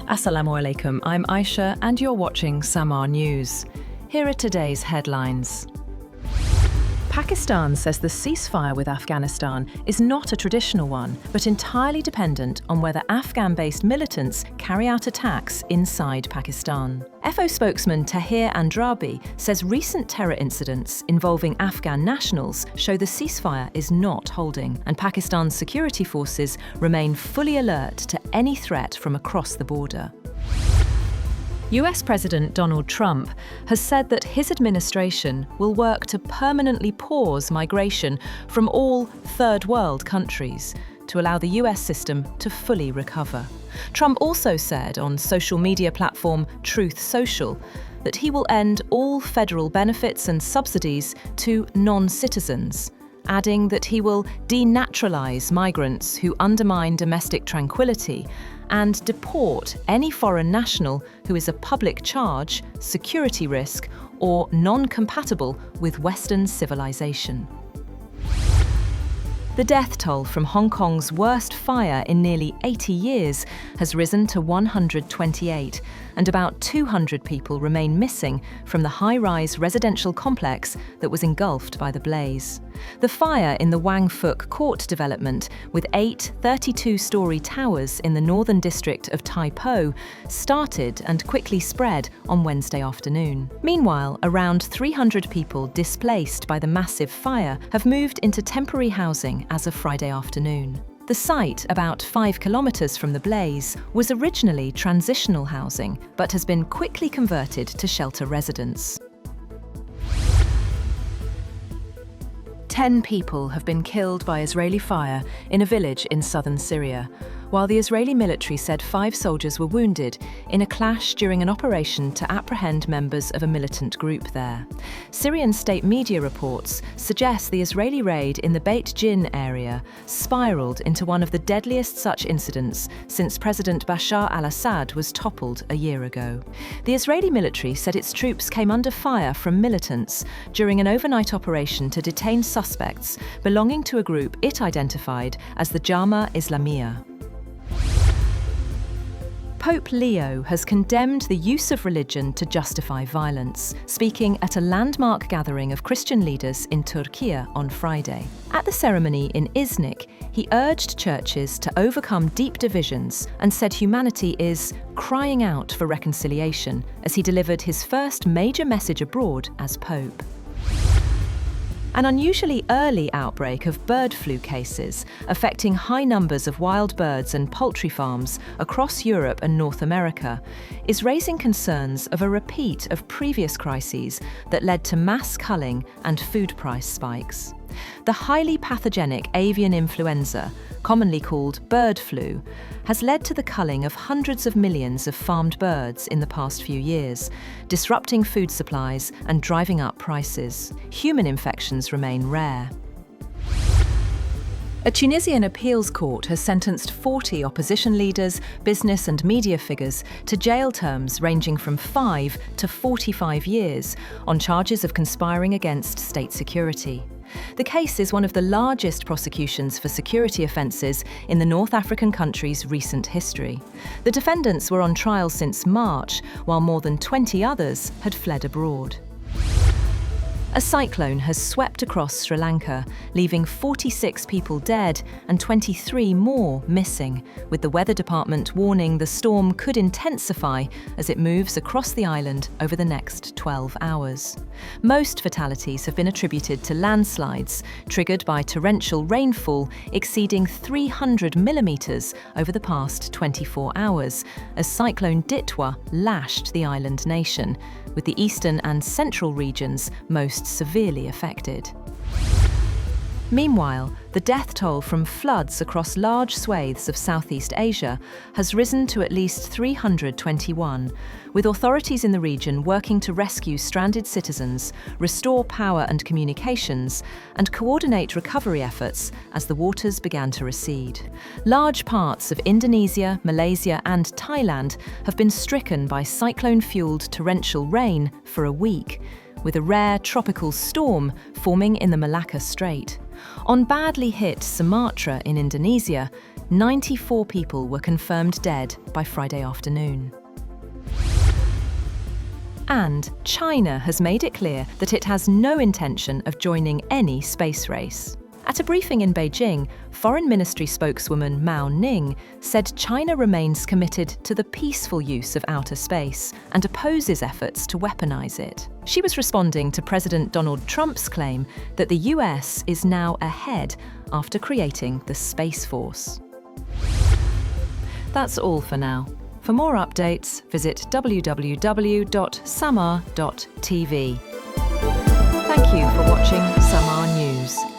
Assalamu alaikum, I'm Aisha and you're watching Samaa News. Here are today's headlines. Pakistan says the ceasefire with Afghanistan is not a traditional one, but entirely dependent on whether Afghan-based militants carry out attacks inside Pakistan. FO spokesman Tahir Andrabi says recent terror incidents involving Afghan nationals show the ceasefire is not holding, and Pakistan's security forces remain fully alert to any threat from across the border. US President Donald Trump has said that his administration will work to permanently pause migration from all third world countries to allow the US system to fully recover. Trump also said on social media platform Truth Social that he will end all federal benefits and subsidies to non-citizens, adding that he will denaturalize migrants who undermine domestic tranquility and deport any foreign national who is a public charge, security risk, or non-compatible with Western civilization. The death toll from Hong Kong's worst fire in nearly 80 years has risen to 128, and about 200 people remain missing from the high-rise residential complex that was engulfed by the blaze. The fire in the Wang Fuk Court development, with 8 32-storey towers in the northern district of Tai Po, started and quickly spread on Wednesday afternoon. Meanwhile, around 300 people displaced by the massive fire have moved into temporary housing as of Friday afternoon. The site, about 5 kilometres from the blaze, was originally transitional housing, but has been quickly converted to shelter residents. 10 people have been killed by Israeli fire in a village in southern Syria, while the Israeli military said 5 soldiers were wounded in a clash during an operation to apprehend members of a militant group there. Syrian state media reports suggest the Israeli raid in the Beit Jinn area spiraled into one of the deadliest such incidents since President Bashar al-Assad was toppled a year ago. The Israeli military said its troops came under fire from militants during an overnight operation to detain suspects belonging to a group it identified as the Jaama Islamiya. Pope Leo has condemned the use of religion to justify violence, speaking at a landmark gathering of Christian leaders in Turkey on Friday. At the ceremony in Iznik, he urged churches to overcome deep divisions and said humanity is crying out for reconciliation as he delivered his first major message abroad as Pope. An unusually early outbreak of bird flu cases affecting high numbers of wild birds and poultry farms across Europe and North America is raising concerns of a repeat of previous crises that led to mass culling and food price spikes. The highly pathogenic avian influenza, commonly called bird flu, has led to the culling of hundreds of millions of farmed birds in the past few years, disrupting food supplies and driving up prices. Human infections remain rare. A Tunisian appeals court has sentenced 40 opposition leaders, business and media figures to jail terms ranging from 5 to 45 years on charges of conspiring against state security. The case is one of the largest prosecutions for security offences in the North African country's recent history. The defendants were on trial since March, while more than 20 others had fled abroad. A cyclone has swept across Sri Lanka, leaving 46 people dead and 23 more missing, with the weather department warning the storm could intensify as it moves across the island over the next 12 hours. Most fatalities have been attributed to landslides, triggered by torrential rainfall exceeding 300 millimetres over the past 24 hours, as Cyclone Ditwa lashed the island nation, with the eastern and central regions most severely affected. Meanwhile, the death toll from floods across large swathes of Southeast Asia has risen to at least 321, with authorities in the region working to rescue stranded citizens, restore power and communications, and coordinate recovery efforts as the waters began to recede. Large parts of Indonesia, Malaysia, and Thailand have been stricken by cyclone-fueled torrential rain for a week, with a rare tropical storm forming in the Malacca Strait. On badly hit Sumatra in Indonesia, 94 people were confirmed dead by Friday afternoon. And China has made it clear that it has no intention of joining any space race. At a briefing in Beijing, Foreign Ministry spokeswoman Mao Ning said China remains committed to the peaceful use of outer space and opposes efforts to weaponize it. She was responding to President Donald Trump's claim that the US is now ahead after creating the Space Force. That's all for now. For more updates, visit www.samaa.tv. Thank you for watching Samaa News.